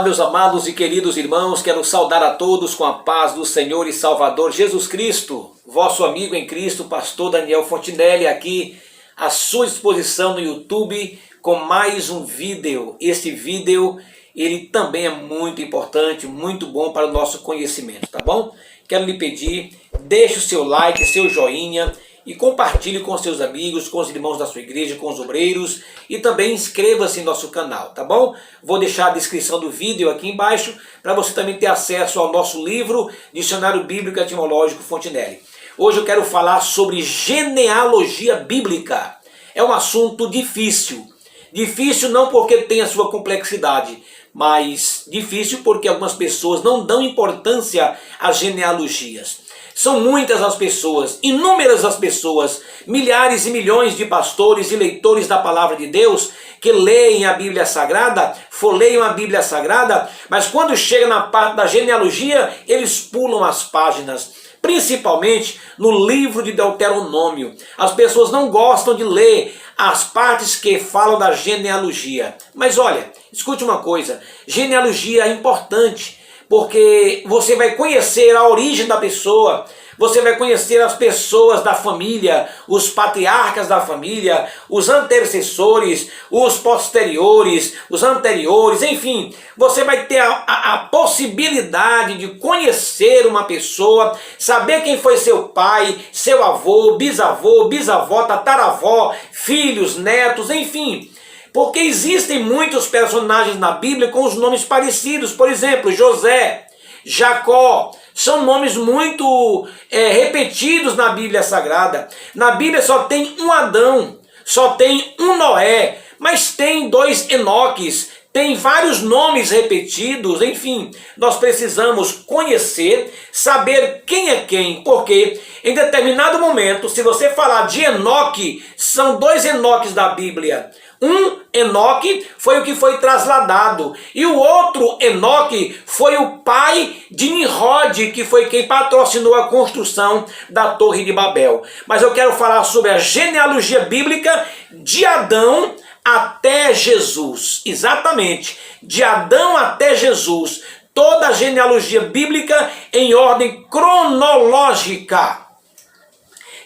Olá, meus amados e queridos irmãos, quero saudar a todos com a paz do Senhor e Salvador Jesus Cristo, vosso amigo em Cristo, pastor Daniel Fontinelli, aqui à sua disposição no YouTube com mais um vídeo. Este vídeo, ele também é muito importante, muito bom para o nosso conhecimento, tá bom? Quero lhe pedir, deixe o seu like, seu joinha e compartilhe com seus amigos, com os irmãos da sua igreja, com os obreiros e também inscreva-se em nosso canal, tá bom? Vou deixar a descrição do vídeo aqui embaixo para você também ter acesso ao nosso livro Dicionário Bíblico Etimológico Fontinelli. Hoje eu quero falar sobre genealogia bíblica. É um assunto difícil. Difícil não porque tem a sua complexidade, mas difícil porque algumas pessoas não dão importância às genealogias. São muitas as pessoas, inúmeras as pessoas, milhares e milhões de pastores e leitores da palavra de Deus que leem a Bíblia Sagrada, folheiam a Bíblia Sagrada, mas quando chega na parte da genealogia, eles pulam as páginas. Principalmente no livro de Deuteronômio. As pessoas não gostam de ler as partes que falam da genealogia. Mas olha, escute uma coisa, genealogia é importante, porque você vai conhecer a origem da pessoa, você vai conhecer as pessoas da família, os patriarcas da família, os antecessores, os posteriores, os anteriores, enfim. Você vai ter a possibilidade de conhecer uma pessoa, saber quem foi seu pai, seu avô, bisavó, tataravó, filhos, netos, enfim. Porque existem muitos personagens na Bíblia com os nomes parecidos. Por exemplo, José, Jacó, são nomes muito repetidos na Bíblia Sagrada. Na Bíblia só tem um Adão, só tem um Noé, mas tem dois Enoques, tem vários nomes repetidos. Enfim, nós precisamos conhecer, saber quem é quem, porque em determinado momento, se você falar de Enoque, são dois Enoques da Bíblia. Um Enoque foi o que foi trasladado, e o outro Enoque foi o pai de Nimrod, que foi quem patrocinou a construção da Torre de Babel. Mas eu quero falar sobre a genealogia bíblica de Adão até Jesus. Exatamente, de Adão até Jesus. Toda a genealogia bíblica em ordem cronológica.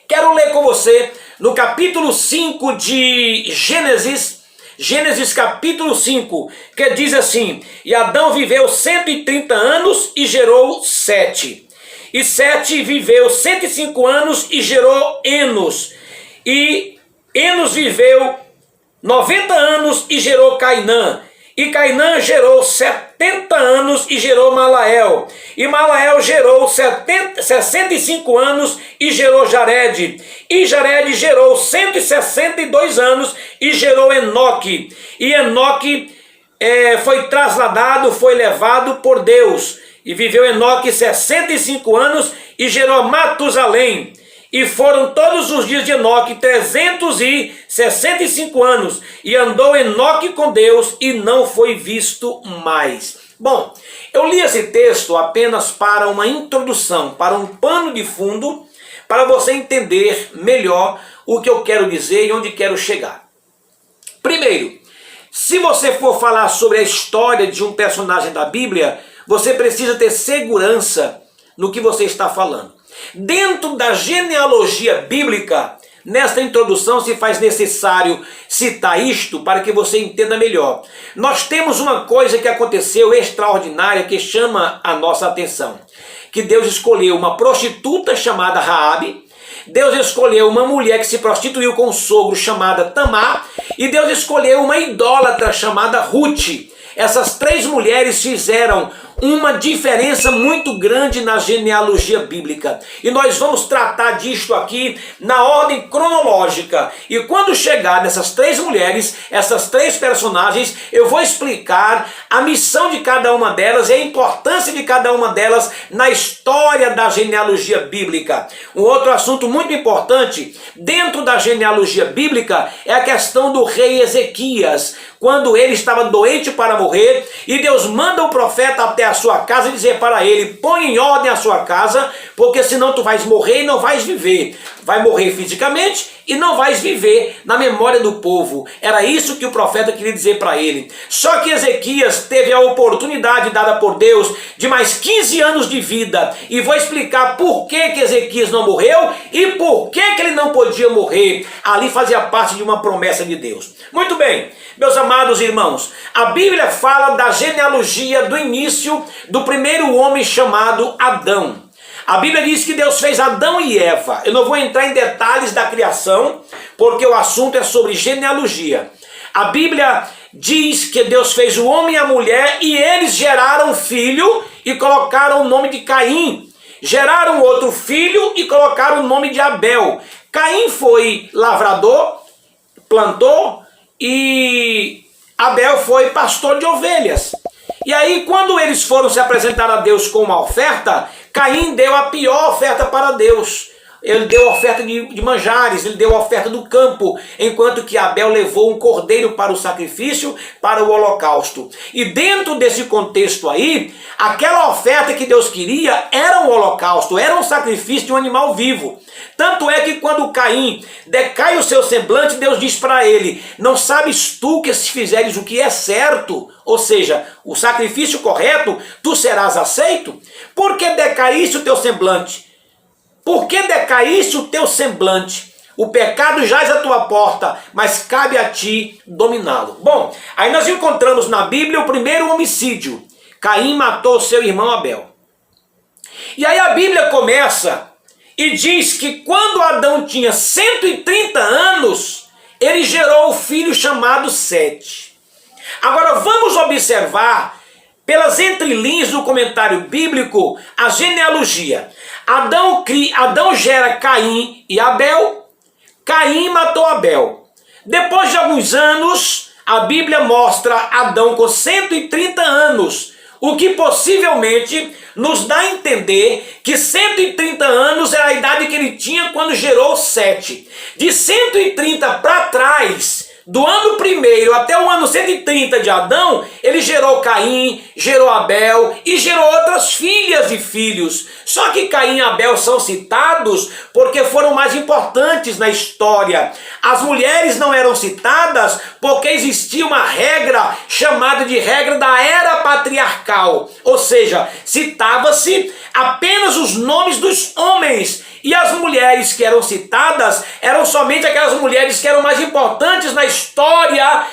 Quero ler com você no capítulo 5 de Gênesis, Gênesis capítulo 5, que diz assim: E Adão viveu 130 anos e gerou Sete. E Sete viveu 105 anos e gerou Enos. E Enos viveu 90 anos e gerou Cainã. E Cainã gerou 70 anos e gerou Malael. E Malael gerou 65 anos e gerou Jared. E Jared gerou 162 anos e gerou Enoque. E Enoque foi trasladado, foi levado por Deus. E viveu Enoque 65 anos e gerou Matusalém. E foram todos os dias de Enoque 365 anos. E andou Enoque com Deus e não foi visto mais. Bom, eu li esse texto apenas para uma introdução, para um pano de fundo, para você entender melhor o que eu quero dizer e onde quero chegar. Primeiro, se você for falar sobre a história de um personagem da Bíblia, você precisa ter segurança no que você está falando. Dentro da genealogia bíblica, nesta introdução se faz necessário citar isto para que você entenda melhor. Nós temos uma coisa que aconteceu extraordinária que chama a nossa atenção. Que Deus escolheu uma prostituta chamada Raabe, Deus escolheu uma mulher que se prostituiu com um sogro chamada Tamar, e Deus escolheu uma idólatra chamada Ruth. Essas três mulheres fizeram uma diferença muito grande na genealogia bíblica. E nós vamos tratar disto aqui na ordem cronológica. E quando chegar nessas três mulheres, essas três personagens, eu vou explicar a missão de cada uma delas e a importância de cada uma delas na história da genealogia bíblica. Um outro assunto muito importante dentro da genealogia bíblica é a questão do rei Ezequias. quando ele estava doente para morrer, e Deus manda o profeta até a sua casa e dizer para ele: põe em ordem a sua casa, porque senão tu vais morrer e não vais viver. Vai morrer fisicamente e não vais viver na memória do povo. Era isso que o profeta queria dizer para ele. Só que Ezequias teve a oportunidade dada por Deus de mais 15 anos de vida, e vou explicar por que Ezequias não morreu e por que ele não podia morrer. Ali fazia parte de uma promessa de Deus. Muito bem, meus amados irmãos, a Bíblia fala da genealogia do início do primeiro homem chamado Adão. A Bíblia diz que Deus fez Adão e Eva. Eu não vou entrar em detalhes da criação, porque o assunto é sobre genealogia. A Bíblia diz que Deus fez o homem e a mulher, e eles geraram um filho e colocaram o nome de Caim. Geraram outro filho e colocaram o nome de Abel. Caim foi lavrador, plantou, e Abel foi pastor de ovelhas. E aí, quando eles foram se apresentar a Deus com uma oferta, Caim deu a pior oferta para Deus. Ele deu a oferta de manjares, ele deu a oferta do campo, enquanto que Abel levou um cordeiro para o sacrifício, para o holocausto. E dentro desse contexto aí, aquela oferta que Deus queria era um holocausto, era um sacrifício de um animal vivo. Tanto é que quando Caim decai o seu semblante, Deus diz para ele: não sabes tu que se fizeres o que é certo, ou seja, o sacrifício correto, tu serás aceito? Por que decaísse o teu semblante? Por que decaísse o teu semblante? O pecado jaz à tua porta, mas cabe a ti dominá-lo. Bom, aí nós encontramos na Bíblia o primeiro homicídio. Caim matou seu irmão Abel. E aí a Bíblia começa e diz que quando Adão tinha 130 anos, ele gerou o filho chamado Sete. Agora vamos observar, pelas entrelinhas do comentário bíblico, a genealogia. Adão gera Caim e Abel. Caim matou Abel. Depois de alguns anos, a Bíblia mostra Adão com 130 anos, o que possivelmente nos dá a entender que 130 anos era a idade que ele tinha quando gerou Sete. De 130 para trás, do ano 1º até o ano 130 de Adão, ele gerou Caim, gerou Abel e gerou outras filhas e filhos. Só que Caim e Abel são citados porque foram mais importantes na história. As mulheres não eram citadas porque existia uma regra chamada de regra da era patriarcal. Ou seja, citava-se apenas os nomes dos homens, e as mulheres que eram citadas eram somente aquelas mulheres que eram mais importantes na história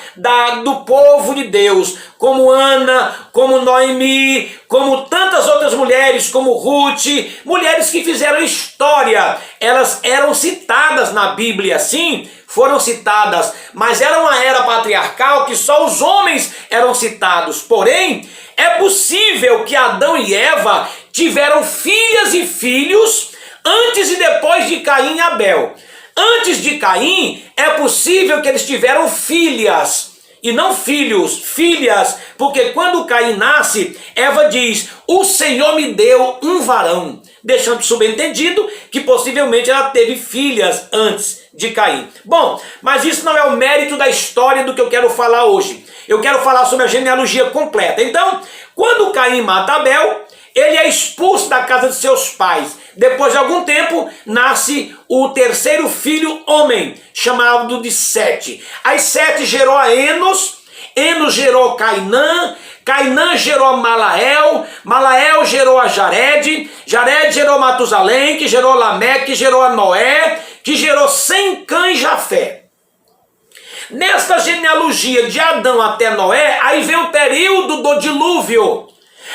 do povo de Deus, como Ana, como Noemi, como tantas outras mulheres, como Ruth, mulheres que fizeram história. Elas eram citadas na Bíblia, sim, foram citadas, mas era uma era patriarcal que só os homens eram citados. Porém, é possível que Adão e Eva tiveram filhas e filhos antes e depois de Caim e Abel. Antes de Caim, é possível que eles tiveram filhas, e não filhos, filhas, porque quando Caim nasce, Eva diz: o Senhor me deu um varão, deixando subentendido que possivelmente ela teve filhas antes de Caim. Bom, mas isso não é o mérito da história do que eu quero falar hoje. Eu quero falar sobre a genealogia completa. Então, quando Caim mata Abel, ele é expulso da casa de seus pais. Depois de algum tempo, nasce o terceiro filho homem, chamado de Sete. Aí Sete gerou a Enos, Enos gerou Cainã, Cainã gerou a Malael, Malael gerou a Jared, Jared gerou Matusalém, que gerou Lameque, que gerou a Noé, que gerou Sem, Cã e Jafé. Nesta genealogia de Adão até Noé, aí vem o período do dilúvio.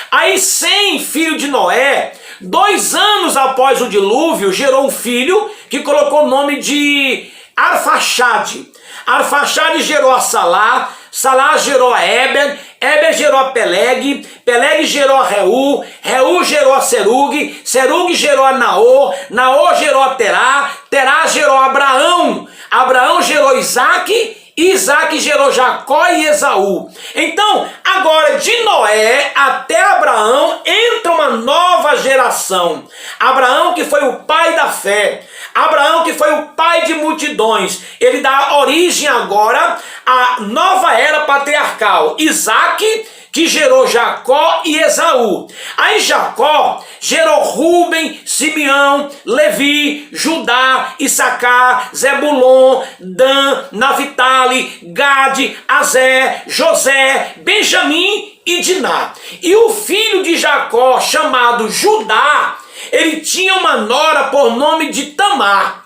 Aí Sem, filho de Noé, 2 anos após o dilúvio, gerou um filho que colocou o nome de Arfaxade. Arfaxade gerou a Salá, Salá gerou a Éber, Éber gerou a Peleg, Peleg gerou a Reu, Reu gerou a Serug, Serug gerou a Naor, Naor gerou a Terá, Terá gerou a Abraão, Abraão gerou Isaque, Isaac gerou Jacó e Esaú. Então, agora de Noé até Abraão entra uma nova geração. Abraão, que foi o pai da fé. Abraão, que foi o pai de multidões, ele dá origem agora à nova era patriarcal. Isaque, que gerou Jacó e Esaú. Aí Jacó gerou Rúben, Simeão, Levi, Judá, Issacar, Zebulon, Dan, Naphtali, Gade, Aser, José, Benjamim e Diná. E o filho de Jacó, chamado Judá, ele tinha uma nora por nome de Tamar.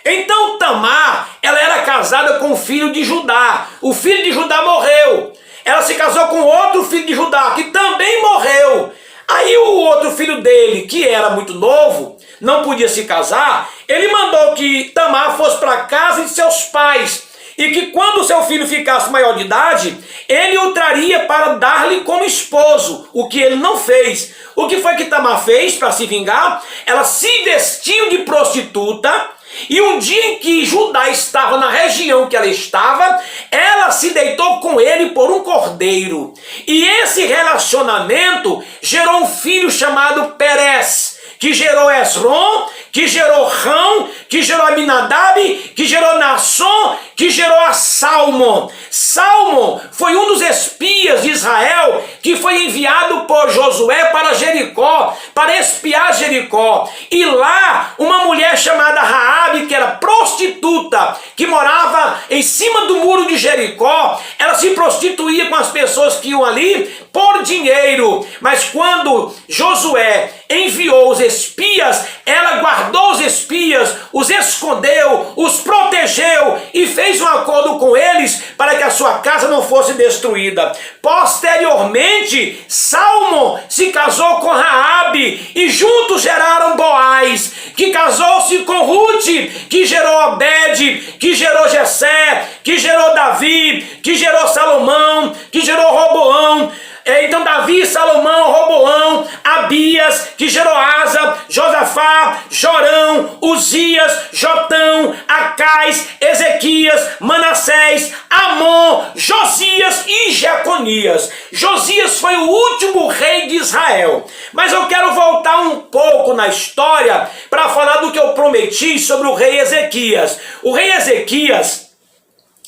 Então Tamar, ela era casada com o filho de Judá. O filho de Judá morreu. Ela se casou com outro filho de Judá, que também morreu. Aí o outro filho dele, que era muito novo, não podia se casar, ele mandou que Tamar fosse para a casa de seus pais, e que quando seu filho ficasse maior de idade, ele o traria para dar-lhe como esposo, o que ele não fez. O que foi que Tamar fez para se vingar? Ela se vestiu de prostituta, e um dia em que Judá estava na região que ela estava, ela se deitou com ele por um cordeiro. E esse relacionamento gerou um filho chamado Perez, que gerou Esrom, que gerou Rão, que gerou Aminadab, que gerou Naasson, que gerou a Salmon. Salmon foi um dos espias de Israel que foi enviado por Josué para Jericó, para espiar Jericó. E lá, uma mulher chamada Raabe, que era prostituta, que morava em cima do muro de Jericó, ela se prostituía com as pessoas que iam ali por dinheiro. Mas quando Josué enviou os espias, ela guardou os espias, os escondeu, os protegeu e fez um acordo com eles para que a sua casa não fosse destruída. Posteriormente, Salmon se casou com Raabe e juntos geraram Boaz, que casou-se com Ruth, que gerou Obed, que gerou Jessé, que gerou Davi, que gerou Salomão, que gerou Roboão. Então Davi, Salomão, Roboão, Abias, que gerou Asa, Josafá, Jorão, Uzias, Jotão, Acais, Ezequias, Manassés, Amon, Josias e Jeconias. Josias foi o último rei de Israel. Mas eu quero voltar um pouco na história para falar do que eu prometi sobre o rei Ezequias. O rei Ezequias,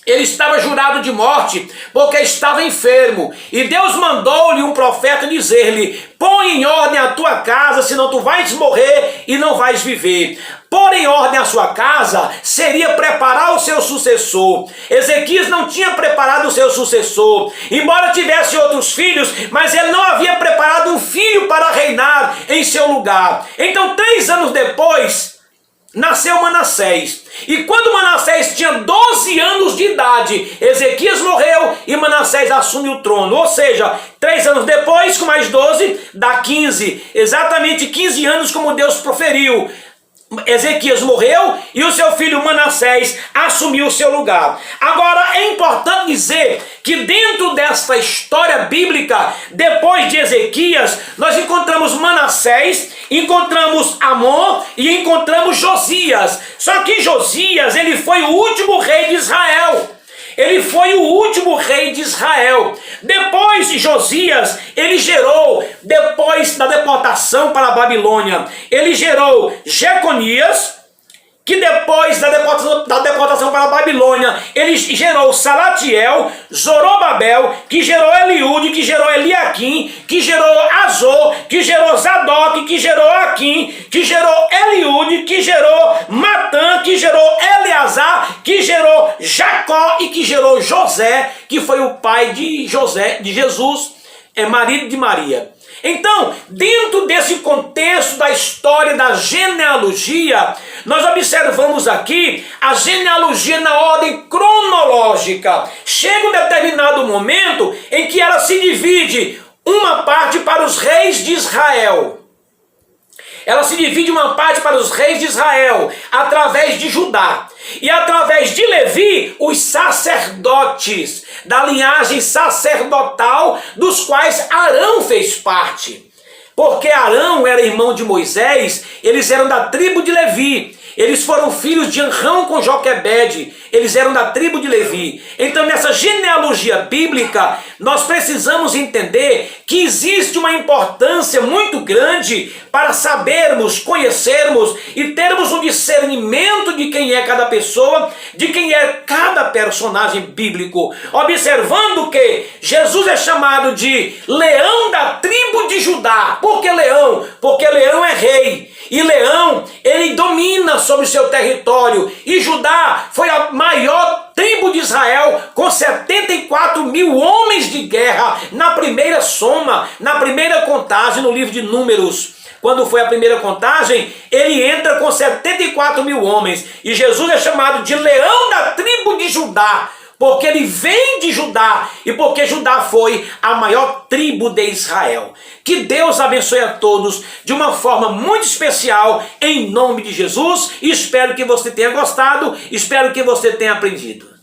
ele estava jurado de morte porque estava enfermo. E Deus mandou-lhe um profeta dizer-lhe: põe em ordem a tua casa, senão tu vais morrer e não vais viver. Pôr em ordem a sua casa seria preparar o seu sucessor. Ezequias não tinha preparado o seu sucessor. Embora tivesse outros filhos, mas ele não havia preparado um filho para reinar em seu lugar. Então 3 anos depois, nasceu Manassés. E quando Manassés tinha 12 anos de idade, Ezequias morreu e Manassés assume o trono. Ou seja, 3 anos depois, com mais 12, dá 15. Exatamente 15 anos como Deus proferiu. Ezequias morreu e o seu filho Manassés assumiu o seu lugar. Agora é importante dizer que dentro desta história bíblica, depois de Ezequias, nós encontramos Manassés, encontramos Amon e encontramos Josias. Só que Josias, ele foi o último rei de Israel. Ele foi o último rei de Israel. Depois de Josias, ele gerou, depois da deportação para a Babilônia, ele gerou Jeconias, que depois da deportação para a Babilônia, ele gerou Salatiel, Zorobabel, que gerou Eliúde, que gerou Eliaquim, que gerou Azor, que gerou Zadok, que gerou Aquim, que gerou Eliúde, que gerou Matã, que gerou Eleazar, que gerou Jacó e que gerou José, que foi o pai de Jesus, marido de Maria. Então, dentro desse contexto da história da genealogia, nós observamos aqui a genealogia na ordem cronológica. Chega um determinado momento em que ela se divide uma parte para os reis de Israel. Ela se divide uma parte para os reis de Israel, através de Judá. E através de Levi, os sacerdotes, da linhagem sacerdotal, dos quais Arão fez parte. Porque Arão era irmão de Moisés, eles eram da tribo de Levi. Eles foram filhos de Anrão com Joquebede. Eles eram da tribo de Levi. Então, nessa genealogia bíblica, nós precisamos entender que existe uma importância muito grande para sabermos, conhecermos e termos um discernimento dizendo de quem é cada pessoa, de quem é cada personagem bíblico, observando que Jesus é chamado de leão da tribo de Judá. Por que leão? Porque leão é rei. E Leão, ele domina sobre o seu território. E Judá foi a maior tribo de Israel, com 74 mil homens de guerra, na primeira soma, na primeira contagem no livro de Números. Quando foi a primeira contagem, ele entra com 74 mil homens. E Jesus é chamado de leão da tribo de Judá, porque ele vem de Judá e porque Judá foi a maior tribo de Israel. Que Deus abençoe a todos de uma forma muito especial, em nome de Jesus, e espero que você tenha gostado, espero que você tenha aprendido.